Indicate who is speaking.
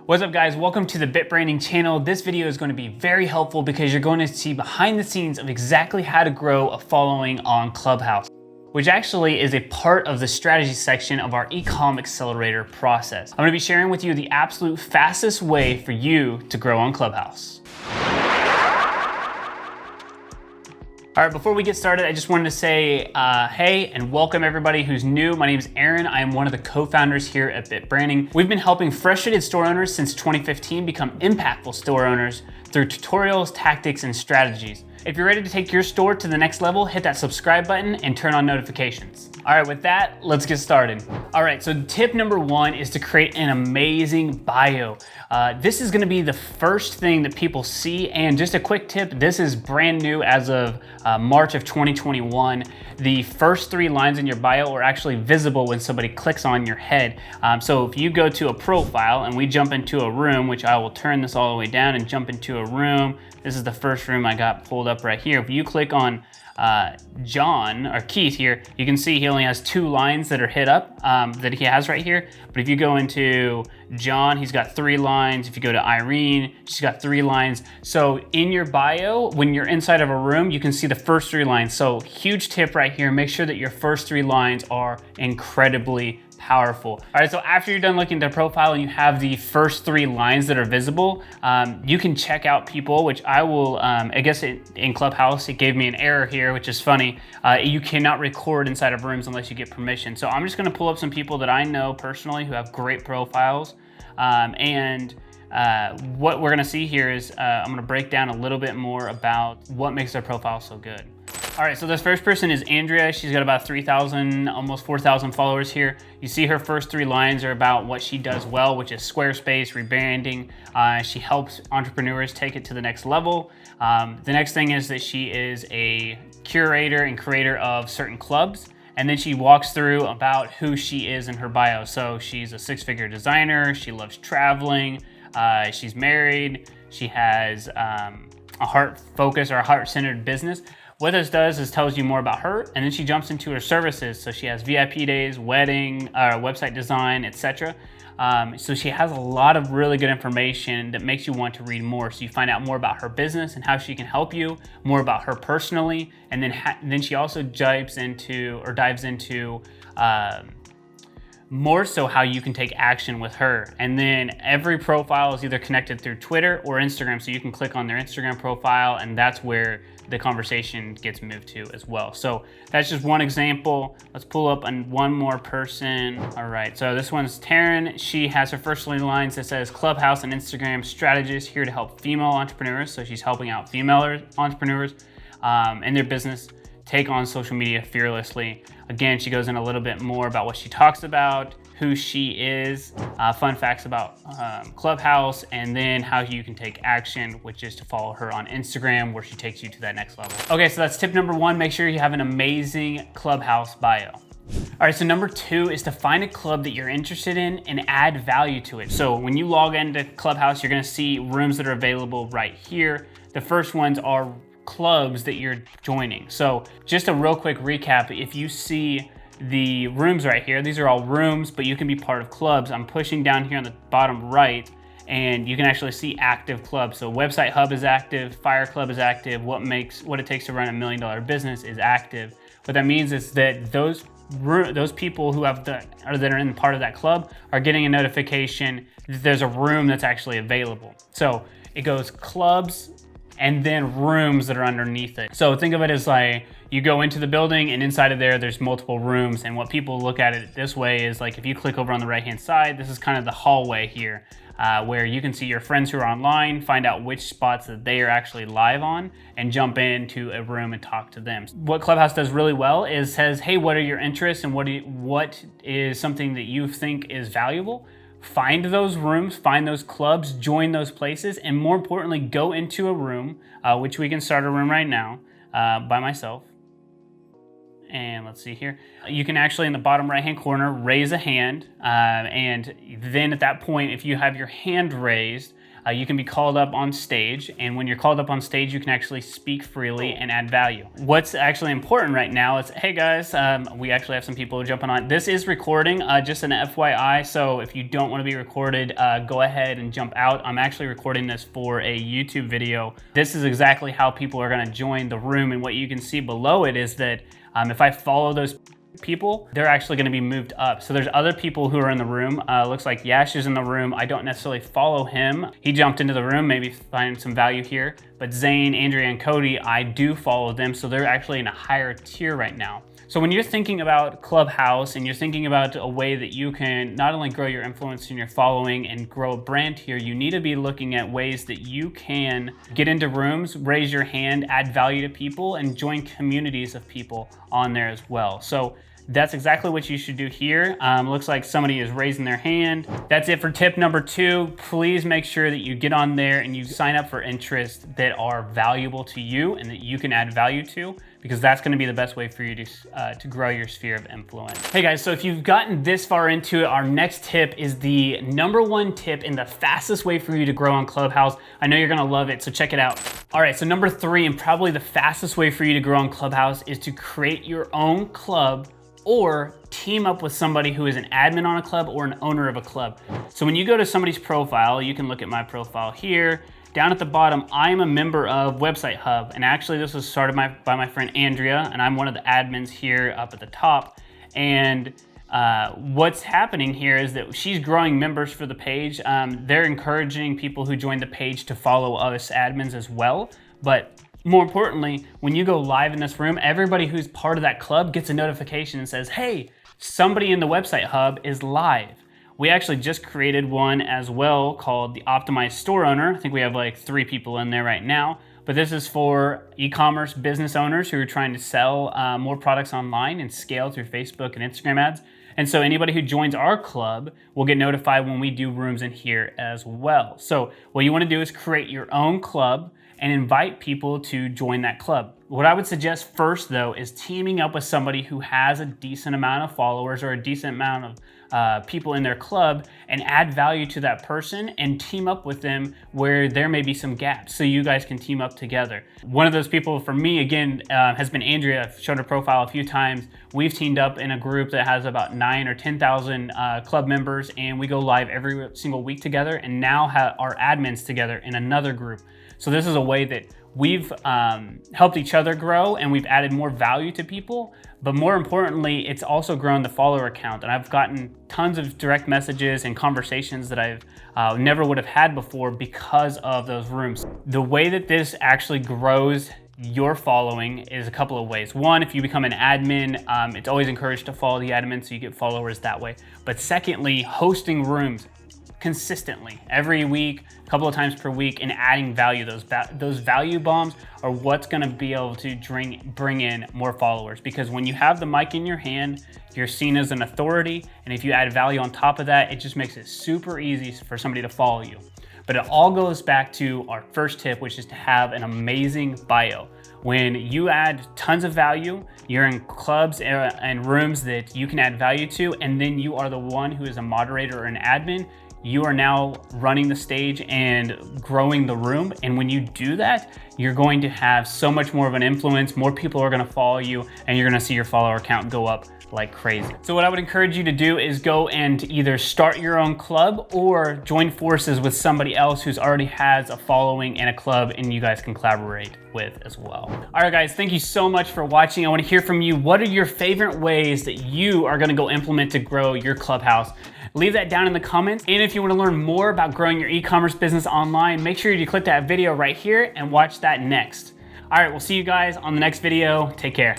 Speaker 1: What's up guys, welcome to the BitBranding channel. This video is going to be very helpful because you're going to see behind the scenes of exactly how to grow a following on Clubhouse, which actually is a part of the strategy section of our Ecom Accelerator process. I'm going to be sharing with you the absolute fastest way for you to grow on Clubhouse. All right, before we get started, I just wanted to say hey and welcome everybody who's new. My name is Aaron. I am one of the co-founders here at BitBranding. We've been helping frustrated store owners since 2015 become impactful store owners through tutorials, tactics, and strategies. If you're ready to take your store to the next level, hit that subscribe button and turn on notifications. All right, with that, let's get started. All right, so tip number one is to create an amazing bio. This is gonna be the first thing that people see, and just a quick tip, this is brand new as of March of 2021. The first 3 lines in your bio are actually visible when somebody clicks on your head. So if you go to a profile and we jump into a room, which I will turn this all the way down and jump into a room. This is the first room I got pulled up right here. If you click on John or Keith here, you can see he only has 2 lines that are hit up that he has right here. But if you go into John, he's got 3 lines. If you go to Irene, she's got 3 lines. So in your bio, when you're inside of a room, you can see the first 3 lines. So huge tip right here, make sure that your first 3 lines are incredibly powerful. All right, so after you're done looking at the profile and you have the first 3 lines that are visible, you can check out people, which I will, I guess in Clubhouse, it gave me an error here, which is funny. You cannot record inside of rooms unless you get permission. So I'm just gonna pull up some people that I know personally who have great profiles. What we're gonna see here is, I'm gonna break down a little bit more about what makes their profile so good. All right, so this first person is Andrea. She's got about 3,000, almost 4,000 followers here. You see her first 3 lines are about what she does well, which is Squarespace, rebranding. She helps entrepreneurs take it to the next level. The next thing is that she is a curator and creator of certain clubs. And then she walks through about who she is in her bio. So she's a 6-figure designer. She loves traveling. She's married. She has a heart focus or a heart-centered business. What this does is tells you more about her, and then she jumps into her services. So she has VIP days, wedding, website design, etc. So she has a lot of really good information that makes you want to read more. So you find out more about her business and how she can help you, more about her personally, and then she also dives into more so how you can take action with her. And then every profile is either connected through Twitter or Instagram. So you can click on their Instagram profile and that's where the conversation gets moved to as well. So that's just one example. Let's pull up one more person. All right, so this one's Taryn. She has her first 3 lines that says Clubhouse and Instagram strategist here to help female entrepreneurs. So she's helping out female entrepreneurs in their business take on social media fearlessly. Again, she goes in a little bit more about what she talks about, who she is, fun facts about Clubhouse, and then how you can take action, which is to follow her on Instagram, where she takes you to that next level. Okay, so that's tip number 1. Make sure you have an amazing Clubhouse bio. All right, so number 2 is to find a club that you're interested in and add value to it. So when you log into Clubhouse, you're gonna see rooms that are available right here. The first ones are clubs that you're joining. So just a real quick recap, if you see the rooms right here, these are all rooms, but you can be part of clubs. I'm pushing down here on the bottom right, and you can actually see active clubs. So Website Hub is active, Fire Club is active, What It Takes to Run a $1 Million Business is active. What that means is that those people who have that are in part of that club are getting a notification that there's a room that's actually available. So it goes clubs and then rooms that are underneath it. So think of it as like you go into the building and inside of there's multiple rooms, and what people look at it this way is like if you click over on the right hand side, this is kind of the hallway here where you can see your friends who are online, find out which spots that they are actually live on, and jump into a room and talk to them. What Clubhouse does really well is says, hey, what are your interests and what is something that you think is valuable? Find those rooms, find those clubs, join those places, and more importantly, go into a room, which we can start a room right now by myself. And let's see here. You can actually in the bottom right-hand corner, raise a hand. And then at that point, if you have your hand raised, you can be called up on stage, and when you're called up on stage, you can actually speak freely and add value. What's actually important right now is, hey guys, we actually have some people jumping on. This is recording, just an FYI, so if you don't want to be recorded, go ahead and jump out. I'm actually recording this for a YouTube video. This is exactly how people are going to join the room, and what you can see below it is that if I follow those people, they're actually going to be moved up. So there's other people who are in the room. Looks like Yash is in the room. I don't necessarily follow him. He jumped into the room, maybe find some value here. But Zane, Andrea, and Cody, I do follow them. So they're actually in a higher tier right now. So when you're thinking about Clubhouse and you're thinking about a way that you can not only grow your influence and your following and grow a brand here, you need to be looking at ways that you can get into rooms, raise your hand, add value to people, and join communities of people on there as well. So that's exactly what you should do here. Looks like somebody is raising their hand. That's it for tip number 2. Please make sure that you get on there and you sign up for interests that are valuable to you and that you can add value to, because that's going to be the best way for you to grow your sphere of influence. Hey guys, so if you've gotten this far into it, our next tip is the #1 tip and the fastest way for you to grow on Clubhouse. I know you're going to love it, so check it out. All right, so number 3, and probably the fastest way for you to grow on Clubhouse, is to create your own club or team up with somebody who is an admin on a club or an owner of a club. So when you go to somebody's profile, you can look at my profile here. Down at the bottom, I am a member of Website Hub, and actually this was started by my friend Andrea, and I'm one of the admins here up at the top. And what's happening here is that she's growing members for the page. They're encouraging people who join the page to follow us admins as well. But more importantly, when you go live in this room, everybody who's part of that club gets a notification and says, hey, somebody in the Website Hub is live. We actually just created one as well called the Optimized Store Owner. I think we have like 3 people in there right now, but this is for e-commerce business owners who are trying to sell more products online and scale through Facebook and Instagram ads. And so anybody who joins our club will get notified when we do rooms in here as well. So what you want to do is create your own club and invite people to join that club. What I would suggest first though is teaming up with somebody who has a decent amount of followers or a decent amount of people in their club, and add value to that person and team up with them where there may be some gaps so you guys can team up together. One of those people for me, again, has been Andrea. I've shown her profile a few times. We've teamed up in a group that has about 9,000 or 10,000 club members, and we go live every single week together, and now have our admins together in another group. So this is a way that we've helped each other grow, and we've added more value to people. But more importantly, it's also grown the follower count. And I've gotten tons of direct messages and conversations that I've never would have had before because of those rooms. The way that this actually grows your following is a couple of ways. One, if you become an admin, it's always encouraged to follow the admin so you get followers that way. But secondly, hosting rooms consistently every week, a couple of times per week, and adding value. Those value bombs are what's going to be able to bring in more followers, because when you have the mic in your hand, you're seen as an authority, and if you add value on top of that, it just makes it super easy for somebody to follow you. But it all goes back to our first tip, which is to have an amazing bio. When you add tons of value, you're in clubs and rooms that you can add value to, and then you are the one who is a moderator or an admin, you are now running the stage and growing the room. And when you do that, you're going to have so much more of an influence. More people are going to follow you, and you're going to see your follower count go up like crazy. So what I would encourage you to do is go and either start your own club or join forces with somebody else who's already has a following and a club, and you guys can collaborate with as well. All right, guys, thank you so much for watching. I want to hear from you. What are your favorite ways that you are going to go implement to grow your Clubhouse? Leave that down in the comments. And if you want to learn more about growing your e-commerce business online, make sure you click that video right here and watch that next. All right, we'll see you guys on the next video. Take care.